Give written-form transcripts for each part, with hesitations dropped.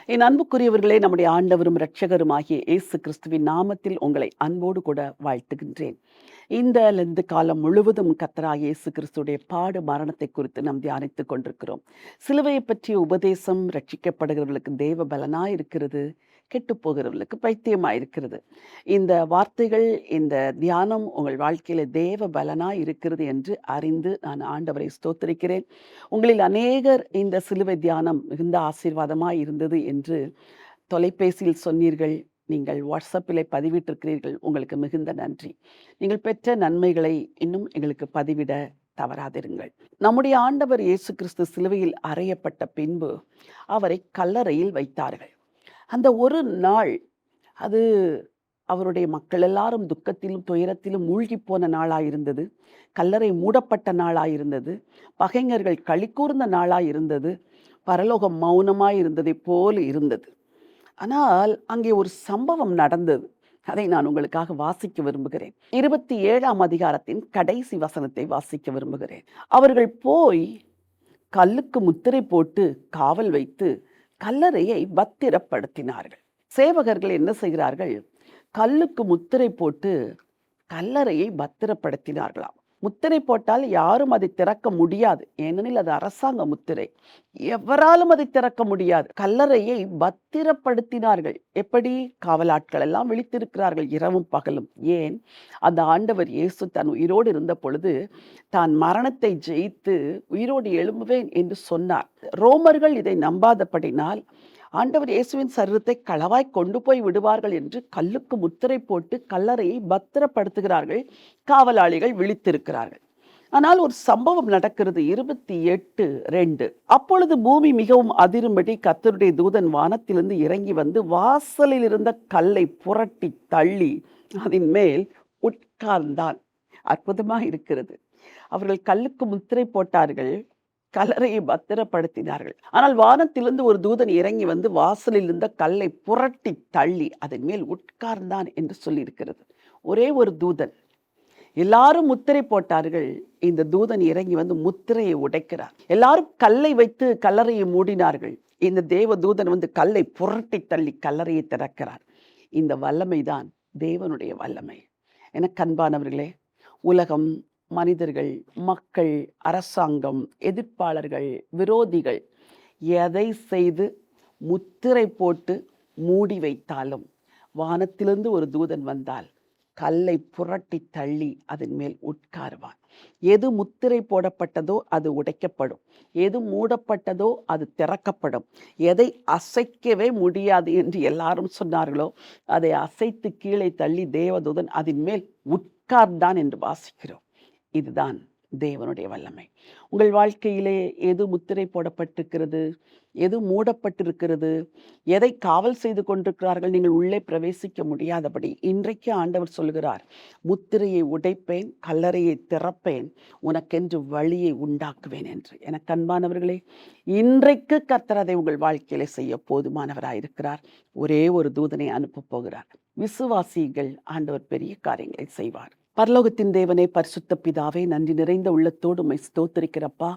என் அன்புக்குரியவர்களே, நம்முடைய ஆண்டவரும் இரட்சகருமாகிய இயேசு கிறிஸ்துவின் நாமத்தில் உங்களை அன்போடு கூட வாழ்த்துகின்றேன். இந்த லெந்து காலம் முழுவதும் கர்த்தராகிய இயேசு கிறிஸ்துடைய பாடு மரணத்தை குறித்து நாம் தியானித்துக் கொண்டிருக்கிறோம். சிலுவையை பற்றிய உபதேசம் ரட்சிக்கப்படுகிறவர்களுக்கு தேவ பலனாய் இருக்கிறது, கெட்டுப் போகிறவர்களுக்கு பைத்தியமாய் இருக்கிறது. இந்த வார்த்தைகள், இந்த தியானம் உங்கள் வாழ்க்கையில தேவ பலனாய் இருக்கிறது என்று அறிந்து நான் ஆண்டவரை ஸ்தோத்திரிக்கிறேன். உங்களில் அநேகர் இந்த சிலுவை தியானம் மிகுந்த ஆசீர்வாதமாய் இருந்தது என்று தொலைபேசியில் சொன்னீர்கள். நீங்கள் வாட்ஸ்அப்பிலே பதிவிட்டிருக்கிறீர்கள். உங்களுக்கு மிகுந்த நன்றி. நீங்கள் பெற்ற நன்மைகளை இன்னும் எங்களுக்கு பதிவிட தவறாதிருங்கள். நம்முடைய ஆண்டவர் இயேசு கிறிஸ்து சிலுவையில் அறையப்பட்ட பின்பு அவரை கல்லறையில் வைத்தார்கள். அந்த ஒரு நாள் அது அவருடைய மக்கள் எல்லாரும் துக்கத்திலும் துயரத்திலும் மூழ்கி போன நாளாயிருந்தது. கல்லறை மூடப்பட்ட நாளாயிருந்தது. பகைஞர்கள் களி கூர்ந்த நாளாயிருந்தது. பரலோகம் மௌனமாய் இருந்ததை போல் இருந்தது. ஆனால் அங்கே ஒரு சம்பவம் நடந்தது. அதை நான் உங்களுக்காக வாசிக்க விரும்புகிறேன். 27ஆம் அதிகாரத்தின் கடைசி வசனத்தை வாசிக்க விரும்புகிறேன். அவர்கள் போய் கல்லுக்கு முத்திரை போட்டு காவல் வைத்து கல்லறையை பத்திரப்படுத்தினார்கள். சேவகர்கள் என்ன செய்கிறார்கள்? கல்லுக்கு முத்திரை போட்டு கல்லறையை பத்திரப்படுத்தினார்களாம். முத்திரை போட்டால் யாரும் அதை திறக்க முடியாது. ஏனெனில் அது அரசாங்க முத்திரை. எவராலும் அதை திறக்க முடியாது. கல்லறையை பத்திரப்படுத்தினார்கள். எப்படி? காவலாட்கள் எல்லாம் விழித்திருக்கிறார்கள் இரவும் பகலும். ஏன்? அந்த ஆண்டவர் இயேசு தன் உயிரோடு இருந்த பொழுது தான் மரணத்தை ஜெயித்து உயிரோடு எழும்புவேன் என்று சொன்னார். ரோமர்கள் இதை நம்பாதபடினால் ஆண்டவர் இயேசுவின் சரீரத்தை களவாய் கொண்டு போய் விடுவார்கள் என்று கல்லுக்கு முத்திரை போட்டு கல்லறையை பத்திரப்படுத்துகிறார்கள். காவலாளிகள் விழித்திருக்கிறார்கள். ஆனால் ஒரு சம்பவம் நடக்கிறது. 28:2. அப்பொழுது பூமி மிகவும் அதிரும்படி கர்த்தருடைய தூதன் வானத்திலிருந்து இறங்கி வந்து வாசலில் இருந்த கல்லை புரட்டி தள்ளி அதன் மேல் உட்கார்ந்தான். அற்புதமாக இருக்கிறது. அவர்கள் கல்லுக்கு முத்திரை போட்டார்கள், கல்லறையை பத்திரப்படுத்தினார்கள். ஆனால் வானத்திலிருந்து ஒரு தூதன் இறங்கி வந்து வாசலில் இருந்த கல்லை புரட்டி தள்ளி அதன் மேல் உட்கார்ந்தான் என்று சொல்லியிருக்கிறது. ஒரே ஒரு தூதன். எல்லாரும் முத்திரை போட்டார்கள். இந்த தூதன் இறங்கி வந்து முத்திரையை உடைக்கிறார். எல்லாரும் கல்லை வைத்து கல்லறையை மூடினார்கள். இந்த தேவ தூதன் வந்து கல்லை புரட்டி தள்ளி கல்லறையை திறக்கிறார். இந்த வல்லமைதான் தேவனுடைய வல்லமை. எனக்கு அன்பானவர்களே, உலகம், மனிதர்கள், மக்கள், அரசாங்கம், எதிர்ப்பாளர்கள், விரோதிகள் எதை செய்து முத்திரை போட்டு மூடி வைத்தாலும் வானத்திலிருந்து ஒரு தூதன் வந்தால் கல்லை புரட்டி தள்ளி அதன் மேல் உட்காருவான். எது முத்திரை போடப்பட்டதோ அது உடைக்கப்படும். எது மூடப்பட்டதோ அது திறக்கப்படும். எதை அசைக்கவே முடியாது என்று எல்லாரும் சொன்னார்களோ அதை அசைத்து கீழே தள்ளி தேவதூதன் அதன் மேல் உட்கார்ந்தான் என்று வாசிக்கிறோம். இதுதான் தேவனுடைய வல்லமை. உங்கள் வாழ்க்கையிலே எது முத்திரை போடப்பட்டிருக்கிறது? எது மூடப்பட்டிருக்கிறது? எதை காவல் செய்து கொண்டிருக்கிறார்கள்? நீங்கள் உள்ளே பிரவேசிக்க முடியாதபடி இன்றைக்கு ஆண்டவர் சொல்கிறார், முத்திரையை உடைப்பேன், கல்லறையை திறப்பேன், உனக்கென்று வழியை உண்டாக்குவேன் என்று. எனக்கு அன்பானவர்களே, இன்றைக்கு கர்த்தர் அதை உங்கள் வாழ்க்கையில செய்ய போதுமானவராயிருக்கிறார். ஒரே ஒரு தூதனை அனுப்ப போகிறார். விசுவாசிகள் ஆண்டவர் பெரிய காரியங்களை செய்வார். பரலோகத்தின் தேவனே, பரிசுத்த பிதாவே, நன்றி நிறைந்த உள்ளத்தோடு உம்மை ஸ்தோத்திரிக்கிறப்பா.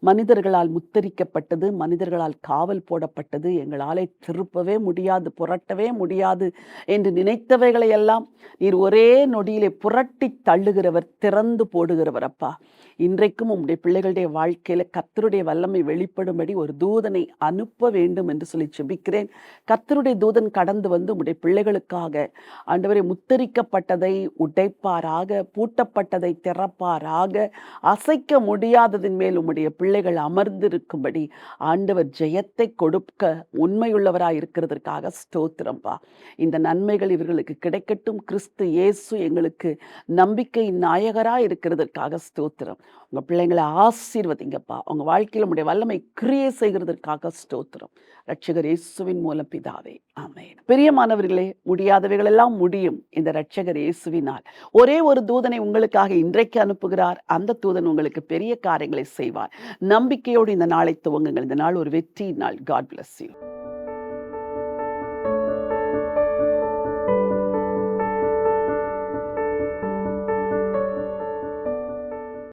மனிதர்களால் முத்தரிக்கப்பட்டது, மனிதர்களால் காவல் போடப்பட்டது, எங்களாலே திருப்பவே முடியாது, புரட்டவே முடியாது என்று நினைத்தவைகளை எல்லாம் நீர் ஒரே நொடியிலே புரட்டி தள்ளுகிறவர், திறந்து போடுகிறவர் அப்பா. இன்றைக்கும் உம்முடைய பிள்ளைகளுடைய வாழ்க்கையில கர்த்தருடைய வல்லமை வெளிப்படும்படி ஒரு தூதனை அனுப்ப வேண்டும் என்று சொல்லி ஜெபிக்கிறேன். கர்த்தருடைய தூதன் கடந்து வந்து உம்முடைய பிள்ளைகளுக்காக ஆண்டவரே முத்தரிக்கப்பட்டதை உடைப்பாராக, பூட்டப்பட்டதை திறப்பாராக, அசைக்க முடியாததின் மேல் உம்முடைய பிள்ளைகள் அமர்ந்திருக்கும்படி ஆண்டவர் ஜெயத்தை கொடுக்க உண்மையுள்ளவராய் இருக்கிறதற்காக ஸ்தோத்திரம்பா. இந்த நன்மைகள் இவர்களுக்கு கிடைக்கட்டும். கிறிஸ்து இயேசு எங்களுக்கு நம்பிக்கை நாயகராய் இருக்கிறதற்காக ஸ்தோத்திரம். உங்க பிள்ளைங்களை ஆசீர்வதிங்கப்பா. உங்க வாழ்க்கையில் உம்முடைய வல்லமை கிரியை செய்கிறதற்காக ஸ்தோத்திரம். ரட்சகர் இயேசுவின் மூலம் பிதாவே, ஆமென். பிரியமானவர்களே, முடியாதவைகள் எல்லாம் முடியும் இந்த ரட்சகர் இயேசுவினால். ஒரே ஒரு தூதனை உங்களுக்காக இன்றைக்கு அனுப்புகிறார். அந்த தூதன் உங்களுக்கு பெரிய காரியங்களை செய்வார். நம்பிக்கையோடு இந்த நாளை துவங்குங்கள். இந்த நாள் ஒரு வெற்றி நாள். God bless you.